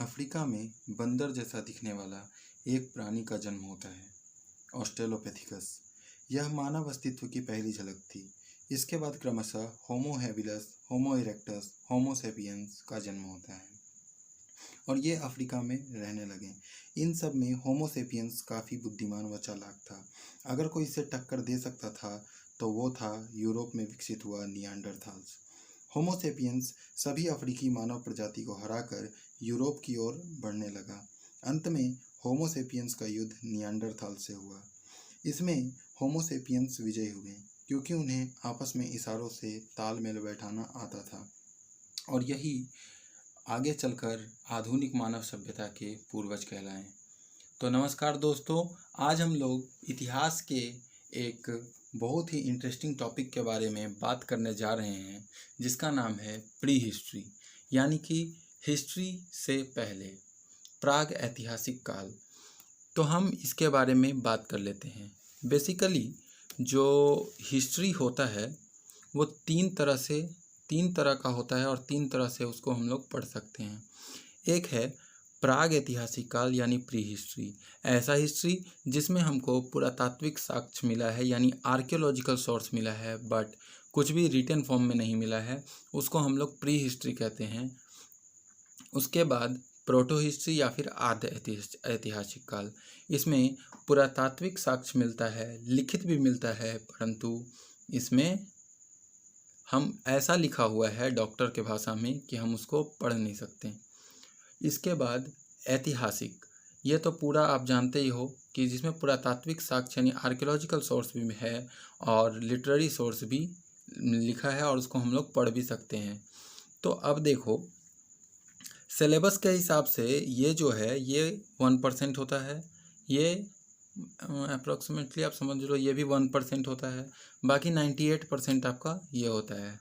Africa में बंदर जैसा दिखने वाला एक प्राणी का जन्म होता है, ऑस्ट्रेलोपिथेकस। यह मानव अस्तित्व की पहली झलक थी। इसके बाद क्रमशः होमो हैबिलस, होमो इरेक्टस, होमो सेपियंस का जन्म होता है और ये अफ्रीका में रहने लगे। इन सब में होमो सेपियंस काफ़ी बुद्धिमान व चालाक था। अगर कोई इससे टक्कर दे सकता था तो वो था यूरोप में विकसित हुआ नियांडरथाल्स। होमो सेपियंस सभी अफ्रीकी मानव प्रजाति को हराकर यूरोप की ओर बढ़ने लगा। अंत में होमो सेपियंस का युद्ध नियांडरथाल से हुआ। इसमें होमो सेपियंस विजयी हुए क्योंकि उन्हें आपस में इशारों से तालमेल बैठाना आता था और यही आगे चलकर आधुनिक मानव सभ्यता के पूर्वज कहलाएं। तो नमस्कार दोस्तों, आज हम लोग इतिहास के एक बहुत ही इंटरेस्टिंग टॉपिक के बारे में बात करने जा रहे हैं जिसका नाम है प्री हिस्ट्री, यानी कि हिस्ट्री से पहले, प्राग ऐतिहासिक काल। तो हम इसके बारे में बात कर लेते हैं। बेसिकली जो हिस्ट्री होता है वो तीन तरह का होता है और तीन तरह से उसको हम लोग पढ़ सकते हैं। एक है प्राग ऐतिहासिक काल यानी प्री हिस्ट्री, ऐसा हिस्ट्री जिसमें हमको पुरातात्विक साक्ष्य मिला है यानी आर्कियोलॉजिकल सोर्स मिला है, बट कुछ भी रिटन फॉर्म में नहीं मिला है, उसको हम लोग प्री हिस्ट्री कहते हैं। उसके बाद प्रोटो हिस्ट्री या फिर आद्य ऐतिहासिक काल, इसमें पुरातात्विक साक्ष्य मिलता है, लिखित भी मिलता है, परंतु इसमें हम ऐसा लिखा हुआ है डॉक्टर के भाषा में कि हम उसको पढ़ नहीं सकते। इसके बाद ऐतिहासिक, ये तो पूरा आप जानते ही हो कि जिसमें पुरातात्विक साक्ष्य यानी आर्कियोलॉजिकल सोर्स भी है और लिटरेरी सोर्स भी लिखा है और उसको हम लोग पढ़ भी सकते हैं। तो अब देखो, सिलेबस के हिसाब से ये जो है ये 1% होता है, ये अप्रोक्सीमेटली आप समझ लो ये भी 1% होता है, बाकी 98% आपका ये होता है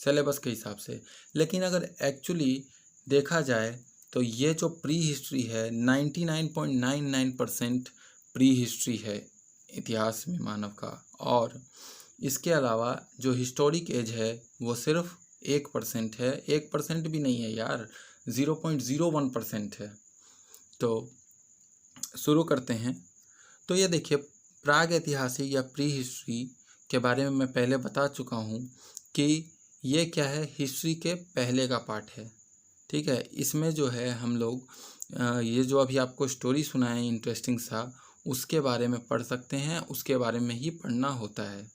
सिलेबस के हिसाब से। लेकिन अगर एक्चुअली देखा जाए तो ये जो प्री हिस्ट्री है 99.99% प्री हिस्ट्री है इतिहास में मानव का, और इसके अलावा जो हिस्टोरिक एज है वो सिर्फ 1% है। 1% भी नहीं है यार, 0.01% है। तो शुरू करते हैं। तो ये देखिए, प्राग ऐतिहासिक या प्री हिस्ट्री के बारे में मैं पहले बता चुका हूँ कि ये क्या है, हिस्ट्री के पहले का पार्ट है। ठीक है, इसमें जो है हम लोग ये जो अभी आपको स्टोरी सुनाए इंटरेस्टिंग सा, उसके बारे में पढ़ सकते हैं, उसके बारे में ही पढ़ना होता है।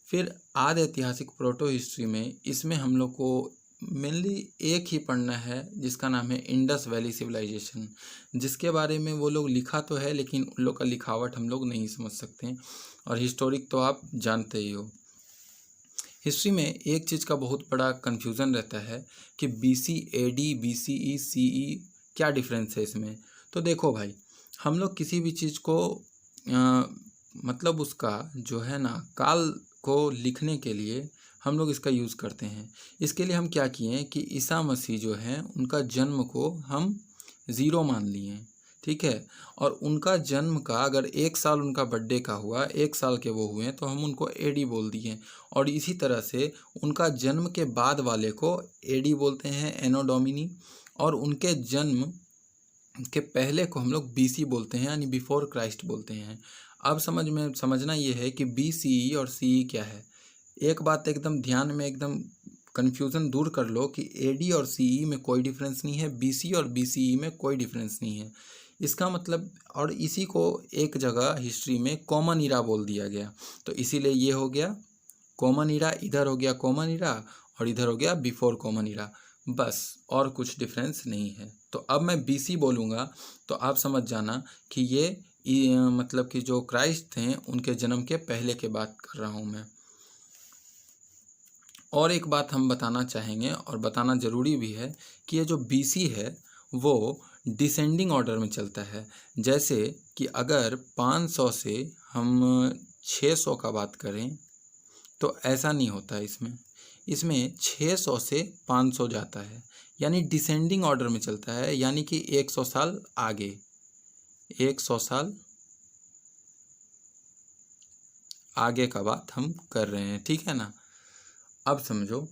फिर आद्य ऐतिहासिक प्रोटो हिस्ट्री में, इसमें हम लोग को मेनली एक ही पढ़ना है जिसका नाम है इंडस वैली सिविलाइजेशन, जिसके बारे में वो लोग लिखा तो है लेकिन उन लोग का लिखावट हम लोग नहीं समझ सकते। और हिस्टोरिक तो आप जानते ही हो। हिस्ट्री में एक चीज़ का बहुत बड़ा कन्फ्यूज़न रहता है कि BC AD BCE CE क्या डिफरेंस है इसमें। तो देखो भाई, हम लोग किसी भी चीज़ को मतलब उसका जो है ना काल को लिखने के लिए हम लोग इसका यूज़ करते हैं। इसके लिए हम क्या किए कि ईसा मसीह जो हैं उनका जन्म को हम 0 मान लिए, ठीक है। और उनका जन्म का अगर 1 साल उनका बर्थडे का हुआ, 1 साल के वो हुए तो हम उनको AD बोल दिए। और इसी तरह से उनका जन्म के बाद वाले को AD बोलते हैं, एनो डोमिनी, और उनके जन्म के पहले को हम लोग BC बोलते हैं यानी बिफोर क्राइस्ट बोलते हैं। अब समझना ये है कि BCE और CE क्या है। एक बात एकदम ध्यान में एकदम कन्फ्यूज़न दूर कर लो कि AD और CE में कोई डिफरेंस नहीं है, BC और BCE में कोई डिफरेंस नहीं है। इसका मतलब, और इसी को एक जगह हिस्ट्री में कॉमन इरा बोल दिया गया, तो इसीलिए ये हो गया कॉमन इरा, इधर हो गया कॉमन इरा और इधर हो गया बिफोर कॉमन इरा, बस, और कुछ डिफरेंस नहीं है। तो अब मैं BC बोलूँगा तो आप समझ जाना कि ये मतलब कि जो क्राइस्ट थे उनके जन्म के पहले के बात कर रहा हूँ मैं। और एक बात हम बताना चाहेंगे और बताना ज़रूरी भी है कि ये जो BC है वो डिसेंडिंग ऑर्डर में चलता है। जैसे कि अगर 500 से हम 600 का बात करें तो ऐसा नहीं होता है। इसमें 600 से 500 जाता है, यानी डिसेंडिंग ऑर्डर में चलता है, यानी कि 100 साल आगे, 100 साल आगे का बात हम कर रहे हैं, ठीक है ना। अब समझो,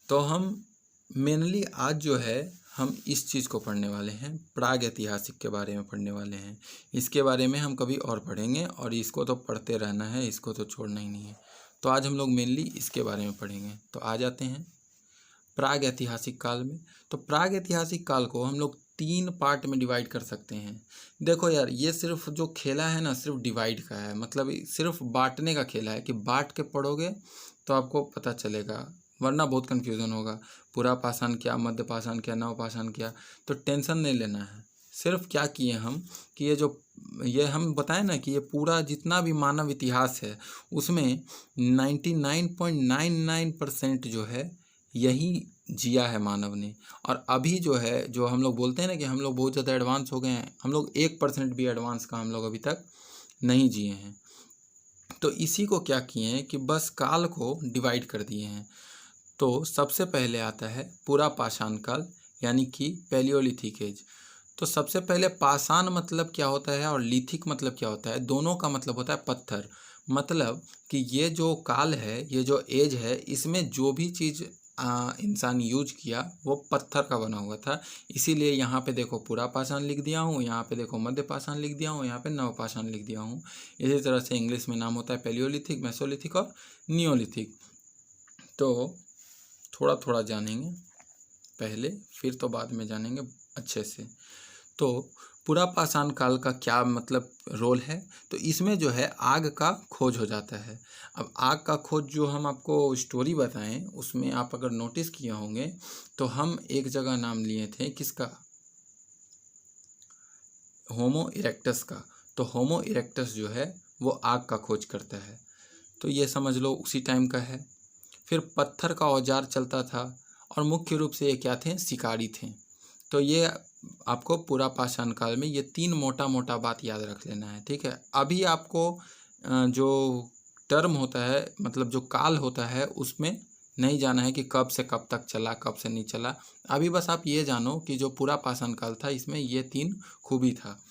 तो हम मेनली आज जो है हम इस चीज़ को पढ़ने वाले हैं, प्राग ऐतिहासिक के बारे में पढ़ने वाले हैं। इसके बारे में हम कभी और पढ़ेंगे और इसको तो पढ़ते रहना है, इसको तो छोड़ना ही नहीं है। तो आज हम लोग मेनली इसके बारे में पढ़ेंगे। तो आ जाते हैं प्राग ऐतिहासिक काल में। तो प्राग ऐतिहासिक काल को हम लोग 3 पार्ट में डिवाइड कर सकते हैं। देखो यार, ये सिर्फ जो खेला है ना, सिर्फ डिवाइड का है, मतलब सिर्फ बांटने का खेला है कि बांट के पढ़ोगे तो आपको पता चलेगा, वरना बहुत कन्फ्यूज़न होगा। पूरा पाषाण क्या, मध्य पाषाण क्या, नव पाषाण क्या, तो टेंशन नहीं लेना है। सिर्फ क्या किए हम कि ये हम बताएं ना कि ये पूरा जितना भी मानव इतिहास है उसमें 99.99% जो है यही जिया है मानव ने। और अभी जो है, जो हम लोग बोलते हैं ना कि हम लोग बहुत ज़्यादा एडवांस हो गए हैं, हम लोग 1% भी एडवांस का हम लोग अभी तक नहीं जिए हैं। तो इसी को क्या किए हैं कि बस काल को डिवाइड कर दिए हैं। तो सबसे पहले आता है पूरा पाषाण काल, यानी कि पैलियोलिथिक एज। तो सबसे पहले पाषाण मतलब क्या होता है और लिथिक मतलब क्या होता है, दोनों का मतलब होता है पत्थर। मतलब कि ये जो काल है, ये जो एज है, इसमें जो भी चीज़ इंसान यूज किया वो पत्थर का बना हुआ था। इसीलिए यहाँ पे देखो पूरा पाषाण लिख दिया हूँ, यहाँ पे देखो मध्य पाषाण लिख दिया हूँ, यहाँ पे नव पाषाण लिख दिया हूँ। इसी तरह से इंग्लिश में नाम होता है पैलियोलिथिक, मेसोलिथिक और नियोलिथिक। तो थोड़ा थोड़ा जानेंगे पहले, फिर तो बाद में जानेंगे अच्छे से। तो पूरा पाषाण काल का क्या मतलब रोल है, तो इसमें जो है आग का खोज हो जाता है। अब आग का खोज जो हम आपको स्टोरी बताएं, उसमें आप अगर नोटिस किए होंगे तो हम एक जगह नाम लिए थे किसका, होमो इरेक्टस का। तो होमो इरेक्टस जो है वो आग का खोज करता है, तो ये समझ लो उसी टाइम का है। फिर पत्थर का औजार चलता था और मुख्य रूप से ये क्या थे, शिकारी थे। तो ये आपको पूरा पाषाण काल में ये 3 मोटा मोटा बात याद रख लेना है, ठीक है। अभी आपको जो टर्म होता है, मतलब जो काल होता है, उसमें नहीं जाना है कि कब से कब तक चला, कब से नहीं चला। अभी बस आप ये जानो कि जो पूरा पाषाण काल था इसमें ये 3 खूबी था।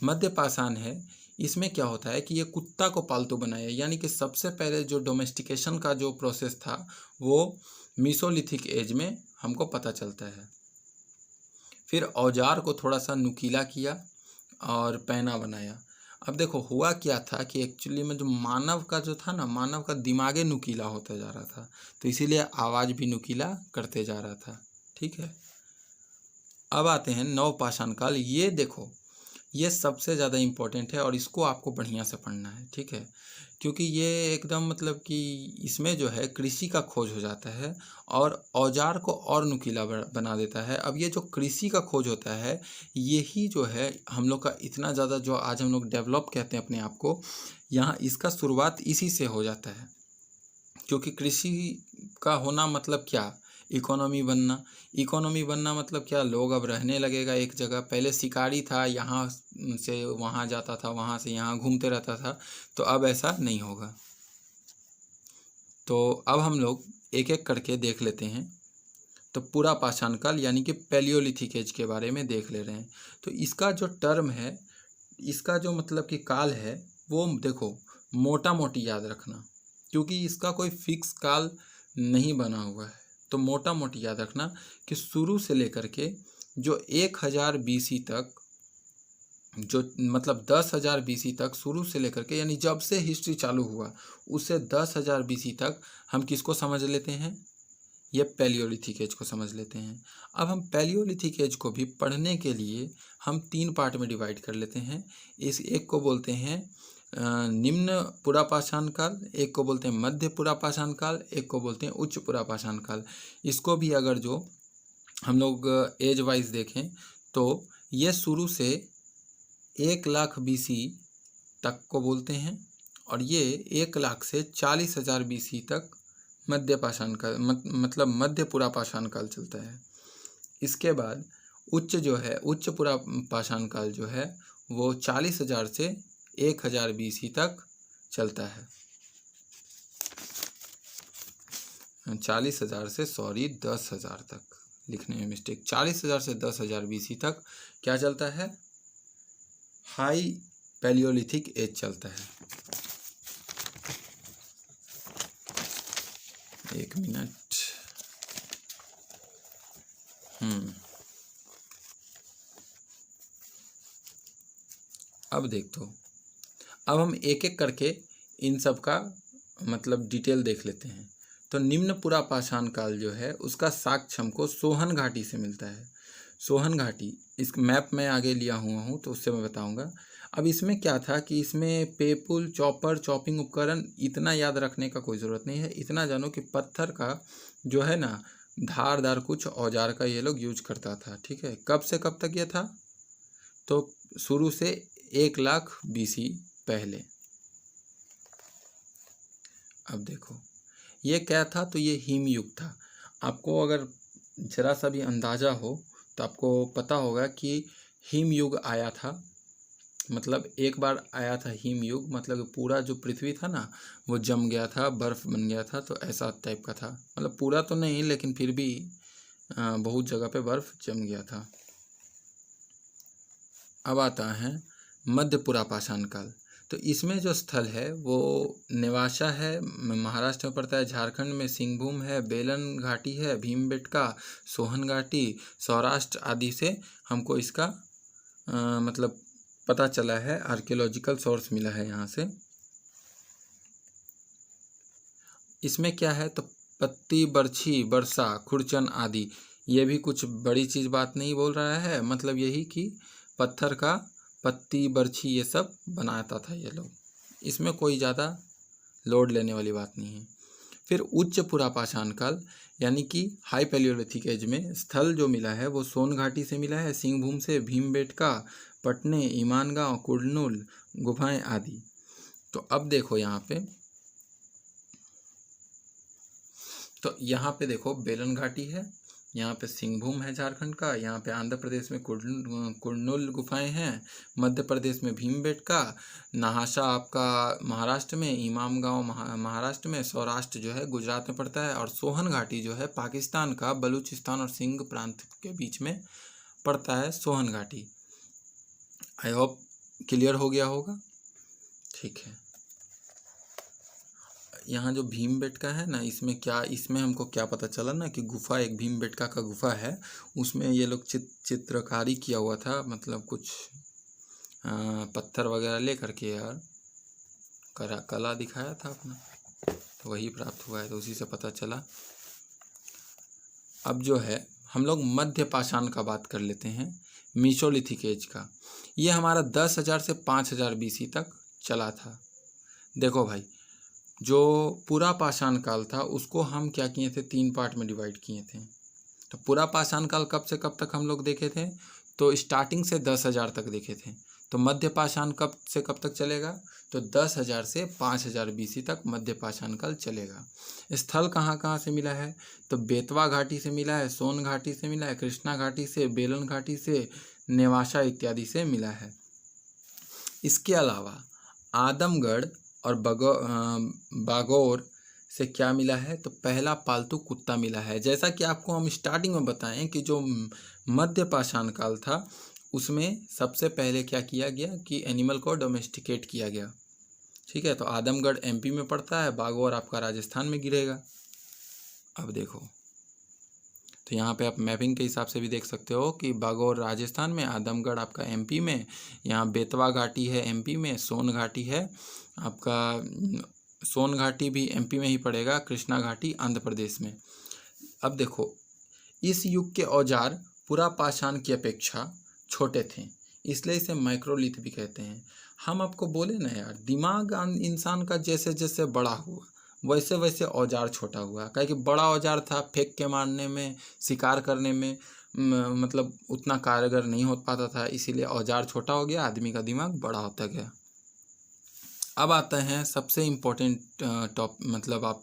मध्य पाषाण है, इसमें क्या होता है कि ये कुत्ता को पालतू बनाया, यानी कि सबसे पहले जो डोमेस्टिकेशन का जो प्रोसेस था वो मीसोलिथिक एज में हमको पता चलता है। फिर औजार को थोड़ा सा नुकीला किया और पैना बनाया। अब देखो हुआ क्या था कि एक्चुअली में जो मानव का जो था ना, मानव का दिमागे नुकीला होता जा रहा था, तो इसीलिए आवाज़ भी नुकीला करते जा रहा था, ठीक है। अब आते हैं नव पाषाण काल। ये देखो, ये सबसे ज़्यादा इम्पोर्टेंट है और इसको आपको बढ़िया से पढ़ना है, ठीक है, क्योंकि ये एकदम मतलब कि इसमें जो है कृषि का खोज हो जाता है और औजार को और नुकीला बना देता है। अब ये जो कृषि का खोज होता है, यही जो है हम लोग का इतना ज़्यादा, जो आज हम लोग डेवलप कहते हैं अपने आप को, यहाँ इसका शुरुआत इसी से हो जाता है। क्योंकि कृषि का होना मतलब क्या, इकोनॉमी बनना। इकोनॉमी बनना मतलब क्या, लोग अब रहने लगेगा एक जगह। पहले शिकारी था, यहाँ से वहाँ जाता था, वहाँ से यहाँ घूमते रहता था, तो अब ऐसा नहीं होगा। तो अब हम लोग एक एक करके देख लेते हैं। तो पूरा पाषाण काल यानी कि पैलियोलिथिक एज के बारे में देख ले रहे हैं। तो इसका जो टर्म है, इसका जो मतलब कि काल है, वो देखो मोटा मोटी याद रखना, क्योंकि इसका कोई फिक्स काल नहीं बना हुआ है। तो मोटा मोटी याद रखना कि शुरू से लेकर के जो 1000 BC तक, जो मतलब 10,000 BC तक, शुरू से लेकर के यानी जब से हिस्ट्री चालू हुआ उससे 10,000 BC तक हम किसको समझ लेते हैं, ये पैलियोलिथिक एज को समझ लेते हैं। अब हम पैलियोलिथिक एज को भी पढ़ने के लिए हम 3 पार्ट में डिवाइड कर लेते हैं। इस एक को बोलते हैं निम्न पुरा पाषाण काल, एक को बोलते हैं मध्य पुरा पाषाण काल, एक को बोलते हैं उच्च पुरा पाषाण काल। इसको भी अगर जो हम लोग एज वाइज देखें तो ये शुरू से 1,00,000 BC तक को बोलते हैं और ये 1,00,000 से 40,000 BC तक मध्य पाषाण काल, मतलब मध्य पुरा पाषाण काल चलता है। इसके बाद उच्च जो है, उच्च पुरा पाषाण काल जो है वो 40,000 से 1,000 BC तक चलता है। 40,000 से 10,000 तक, लिखने में मिस्टेक, 40,000 से 10,000 BC तक क्या चलता है, हाई पैलियोलिथिक एज चलता है। एक मिनट। अब देख तो अब हम एक एक करके इन सब का मतलब डिटेल देख लेते हैं। तो निम्न पुरा पाषाण काल जो है उसका साक्ष्य हमको सोहन घाटी से मिलता है। सोहन घाटी इस मैप में आगे लिया हुआ हूँ तो उससे मैं बताऊंगा। अब इसमें क्या था कि इसमें पेपुल, चॉपर, चॉपिंग उपकरण इतना याद रखने का कोई ज़रूरत नहीं है। इतना जानो कि पत्थर का जो है ना धारदार कुछ औजार का ये लोग यूज करता था। ठीक है, कब से कब तक ये था? तो शुरू से 1,00,000 BC पहले। अब देखो ये क्या था, तो ये हिमयुग था। आपको अगर जरा सा भी अंदाज़ा हो तो आपको पता होगा कि हिमयुग आया था, मतलब एक बार आया था हिमयुग, मतलब पूरा जो पृथ्वी था ना वो जम गया था, बर्फ़ बन गया था। तो ऐसा टाइप का था, मतलब पूरा तो नहीं लेकिन फिर भी बहुत जगह पे बर्फ़ जम गया था। अब आता है मध्य पुरा पाषाण काल। तो इसमें जो स्थल है वो नेवासा है, महाराष्ट्र में पड़ता है, झारखंड में सिंहभूम है, बेलन घाटी है, भीमबेटका, सोहन घाटी, सौराष्ट्र आदि से हमको इसका मतलब पता चला है, आर्कियोलॉजिकल सोर्स मिला है यहाँ से। इसमें क्या है तो पत्ती, बरछी, बरसा, खुरचन आदि, ये भी कुछ बड़ी चीज़ बात नहीं बोल रहा है, मतलब यही कि पत्थर का पत्ती, बरछी ये सब बनाता था ये लोग। इसमें कोई ज़्यादा लोड लेने वाली बात नहीं है। फिर उच्च पुरा पाषाण काल यानी कि हाई पैलियोलिथिक एज में स्थल जो मिला है वो सोन घाटी से मिला है, सिंहभूम से, भीमबेटका, पटने, ईमानगांव, कुडनुल गुफाएं आदि। तो अब देखो यहाँ पे देखो बेलन घाटी है, यहाँ पे सिंहभूम है झारखंड का, यहाँ पे आंध्र प्रदेश में कुडनुल गुफाएं हैं, मध्य प्रदेश में भीमबेटका, नहासा आपका महाराष्ट्र में, इमामगांव महाराष्ट्र में, सौराष्ट्र जो है गुजरात में पड़ता है, और सोहन घाटी जो है पाकिस्तान का बलूचिस्तान और सिंध प्रांत के बीच में पड़ता है सोहन घाटी। आई होप क्लियर हो गया होगा। ठीक है, यहाँ जो भीमबेटका है ना, इसमें हमको क्या पता चला ना कि गुफा, एक भीमबेटका का गुफा है, उसमें ये लोग चित्रकारी किया हुआ था, मतलब कुछ पत्थर वगैरह ले करके यार कला दिखाया था अपना, तो वही प्राप्त हुआ है, तो उसी से पता चला। अब जो है हम लोग मध्य पाषाण का बात कर लेते हैं, मीसोलिथिक एज का। ये हमारा 10,000 से 5,000 BC तक चला था। देखो भाई, जो पुरा पाषाण काल था उसको हम क्या किए थे, 3 पार्ट में डिवाइड किए थे। तो पुरा पाषाण काल कब से कब तक हम लोग देखे थे, तो स्टार्टिंग से 10,000 तक देखे थे। तो मध्य पाषाण कब से कब तक चलेगा, तो 10,000 से 5,000 BC तक मध्य पाषाण काल चलेगा। स्थल कहाँ कहाँ से मिला है, तो बेतवा घाटी से मिला है, सोन घाटी से मिला है, कृष्णा घाटी से, बेलन घाटी से, नेवासा इत्यादि से मिला है। इसके अलावा आदमगढ़ और बागौर से क्या मिला है, तो पहला पालतू कुत्ता मिला है। जैसा कि आपको हम स्टार्टिंग में बताएं कि जो मध्य पाषाण काल था उसमें सबसे पहले क्या किया गया कि एनिमल को डोमेस्टिकेट किया गया। ठीक है, तो आदमगढ़ MP में पड़ता है, बागौर आपका राजस्थान में गिरेगा। अब देखो तो यहाँ पे आप मैपिंग के हिसाब से भी देख सकते हो कि बागौर राजस्थान में, आदमगढ़ आपका MP में, यहाँ बेतवा घाटी है MP में, सोन घाटी है आपका, सोन घाटी भी MP में ही पड़ेगा, कृष्णा घाटी आंध्र प्रदेश में। अब देखो इस युग के औजार पुरा पाषाण की अपेक्षा छोटे थे, इसलिए इसे माइक्रोलिथ भी कहते हैं। हम आपको बोले ना यार, दिमाग इंसान का जैसे जैसे बड़ा हुआ वैसे वैसे औजार छोटा हुआ। काहे कि बड़ा औजार था, फेंक के मारने में, शिकार करने में मतलब उतना कारगर नहीं हो पाता था, इसीलिए औजार छोटा हो गया, आदमी का दिमाग बड़ा होता गया। अब आते हैं सबसे इम्पोर्टेंट मतलब आप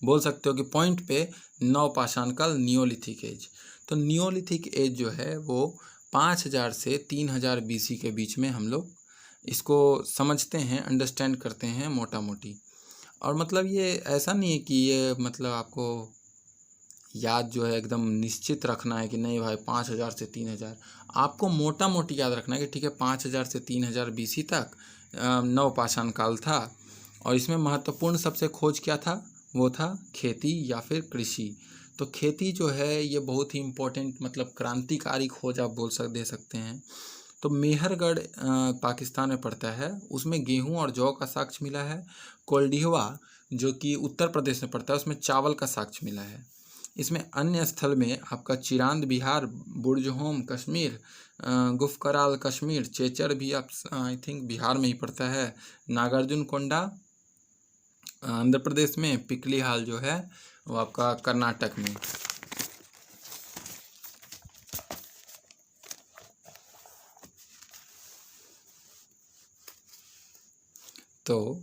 बोल सकते हो कि पॉइंट पे, नवपाषाण काल, नियोलिथिक एज। तो नियोलिथिक एज जो है वो 5,000 से 3,000 BC के बीच में हम लोग इसको समझते हैं, अंडरस्टैंड करते हैं मोटा मोटी। और मतलब ये ऐसा नहीं है कि ये मतलब आपको याद जो है एकदम निश्चित रखना है कि नहीं भाई 5,000 से 3,000, आपको मोटा मोटी याद रखना है कि ठीक है 5,000 से 3,000 BC तक नवपाषाण काल था। और इसमें महत्वपूर्ण सबसे खोज क्या था, वो था खेती या फिर कृषि। तो खेती जो है ये बहुत ही इम्पोर्टेंट, मतलब क्रांतिकारी खोज आप दे सकते हैं। तो मेहरगढ़ पाकिस्तान में पड़ता है, उसमें गेहूं और जौ का साक्ष्य मिला है। कोल्डिहवा जो कि उत्तर प्रदेश में पड़ता है, उसमें चावल का साक्ष्य मिला है। इसमें अन्य स्थल में आपका चिरांद बिहार, बुर्जहोम कश्मीर, गुफकराल कश्मीर, चेचर भी आप आई थिंक बिहार में ही पड़ता है, नागार्जुन कोंडा आंध्र प्रदेश में, पिकली हाल जो है वो आपका कर्नाटक में। तो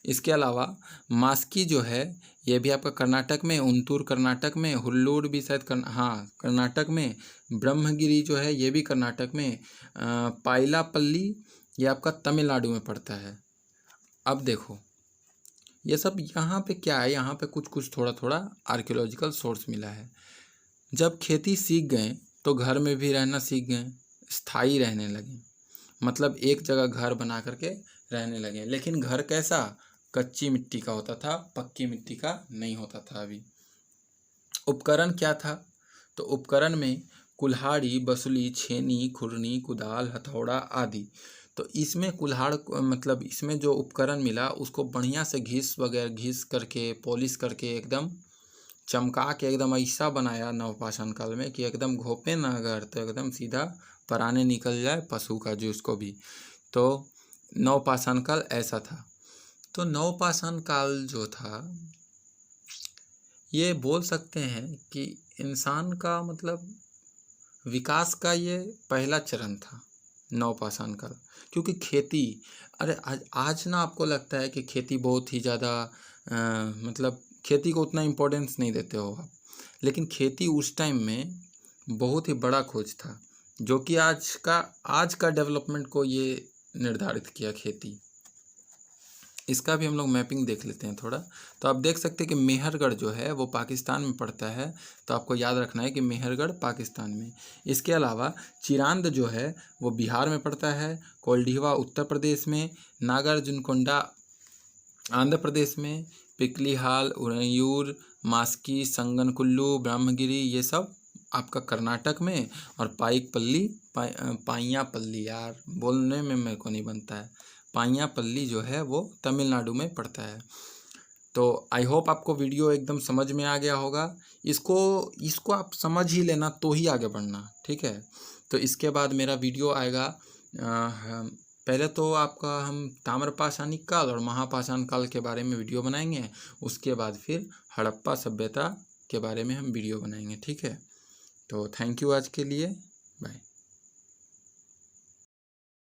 इसके अलावा मास्की जो है ये भी आपका कर्नाटक में, उंतूर कर्नाटक में, हुल्लूर भी शायद कर्नाटक में, ब्रह्मगिरी जो है ये भी कर्नाटक में, पाइलापल्ली ये आपका तमिलनाडु में पड़ता है। अब देखो ये सब यहाँ पे क्या है, यहाँ पे कुछ कुछ थोड़ा थोड़ा आर्कियोलॉजिकल सोर्स मिला है। जब खेती सीख गए तो घर में भी रहना सीख गए, स्थायी रहने लगे, मतलब एक जगह घर बना करके रहने लगे। लेकिन घर कैसा, कच्ची मिट्टी का होता था, पक्की मिट्टी का नहीं होता था। अभी उपकरण क्या था, तो उपकरण में कुल्हाड़ी, बसुली, छेनी, खुरनी, कुदाल, हथौड़ा आदि। तो इसमें कुल्हाड़ मतलब इसमें जो उपकरण मिला उसको बढ़िया से घिस करके पॉलिश करके एकदम चमका के एकदम ऐसा बनाया नवपाषाण काल में कि एकदम घोपे ना अगर तो एकदम सीधा पराने निकल जाए पशु का जो उसको भी। तो नवपाषाण काल ऐसा था। तो नवपाषाण काल जो था ये बोल सकते हैं कि इंसान का मतलब विकास का ये पहला चरण था नवपाषाण काल। क्योंकि खेती, अरे आज ना आपको लगता है कि खेती बहुत ही ज़्यादा मतलब खेती को उतना इम्पोर्टेंस नहीं देते हो आप, लेकिन खेती उस टाइम में बहुत ही बड़ा खोज था जो कि आज का डेवलपमेंट को ये निर्धारित किया खेती। इसका भी हम लोग मैपिंग देख लेते हैं थोड़ा। तो आप देख सकते हैं कि मेहरगढ़ जो है वो पाकिस्तान में पड़ता है, तो आपको याद रखना है कि मेहरगढ़ पाकिस्तान में। इसके अलावा चिरांद जो है वो बिहार में पड़ता है, कोल्डिहवा उत्तर प्रदेश में, नागार्जुनकोंडा आंध्र प्रदेश में, पिकली हाल, उरयूर, मास्की, संगनकुल्लू, ब्रह्मगिरी ये सब आपका कर्नाटक में, और पाइयापल्ली यार बोलने में मेरे को नहीं बनता है, पाइयापल्ली जो है वो तमिलनाडु में पड़ता है। तो आई होप आपको वीडियो एकदम समझ में आ गया होगा। इसको आप समझ ही लेना तो ही आगे बढ़ना, ठीक है। तो इसके बाद मेरा वीडियो आएगा, पहले तो आपका हम ताम्रपाषाणी काल और महापाषाण काल के बारे में वीडियो बनाएंगे, उसके बाद फिर हड़प्पा सभ्यता के बारे में हम वीडियो बनाएंगे, ठीक है। तो थैंक यू आज के लिए।